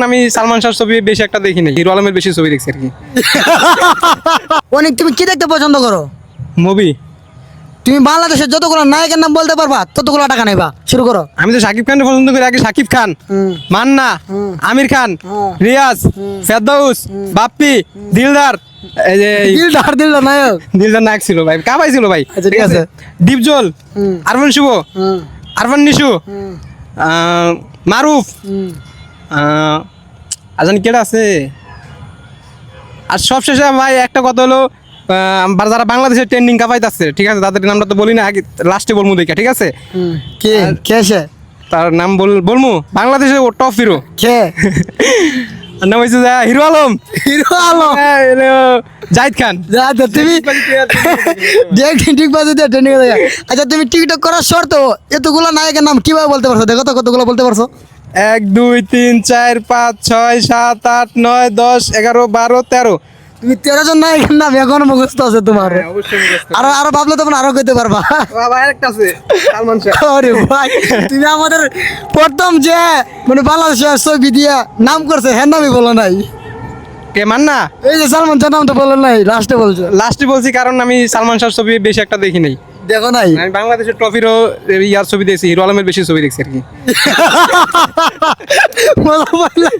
আমি সালমান শাহর ছবি বেশি একটা দেখি নাই, হিরো আলমের বেশি ছবি দেখছি আর কি। অনেক তুমি কি দেখতে পছন্দ করো? মুভি তুমি বাংলাদেশের যতগুলো নায়কের নাম বলতে পারবা ততগুলো টাকা নেবা, শুরু করো। আমি তো শাকিব খানকে পছন্দ করি, আগে শাকিব খান, মান্না, আমির খান, রিয়াজ, ফেরদৌস, বাপ্পি, দিলদার। এই যে দিল নায়ক। দিলদার নায়ক ছিল ভাই, কাবাই ছিল ভাই। আচ্ছা, ঠিক আছে। ডিপজল, আরমান শুভ, আরমান নিশু, মারুফ, আজান কেডা আছে। আর সবশেষে ভাই একটা কথা হলো, যারা বাংলাদেশের ট্রেন্ডিং কাপাইতেছে, ঠিক আছে, তাদের নামটা তো বলি না, আগে লাস্টে বলবো দেখা, ঠিক আছে। কে কে সে? তার নাম বলবো, বাংলাদেশের ও টপ হিরো কে? নাম হয়েছে হিরো আলম। হিরো আলম। জাহিদ খান। তুমি ঠিক বাজে দিয়ে ট্রেন্ডিং এ দেখা। আচ্ছা, তুমি টিকটক করার শর্ত এতগুলো নায়কের নাম কিভাবে বলতে পারছো? দেখো তো কতগুলো বলতে পারছো। 1 2 3 4 5 6 7 8 9 10 11 12 13। তুমি 13 জন নায়কের নাম এখন মুখস্থ আছে তোমার। আরো আরো ভাবলে তখন আরো কইতে পারবা। আরেকটা আছে সালমান শাহ। আরে ভাই, তুমি আমাদের প্রথম যে মানে বাংলাদেশের ছবি দিয়ে নাম করছে হ্যাঁ নামই বলো নাই। কে মান্না? এই যে সালমান শাহ নাম তো বলো নাই, লাস্টে বলছো। লাস্টে বলছি কারণ আমি সালমান শাহর ছবি বেশি একটা দেখি নাই। দেখো নাই? আমি বাংলাদেশের টপ হিরো ইয়ার ছবি দেখছি, হিরো আলমের বেশি ছবি দেখছি আর কি। মজা পাইলা?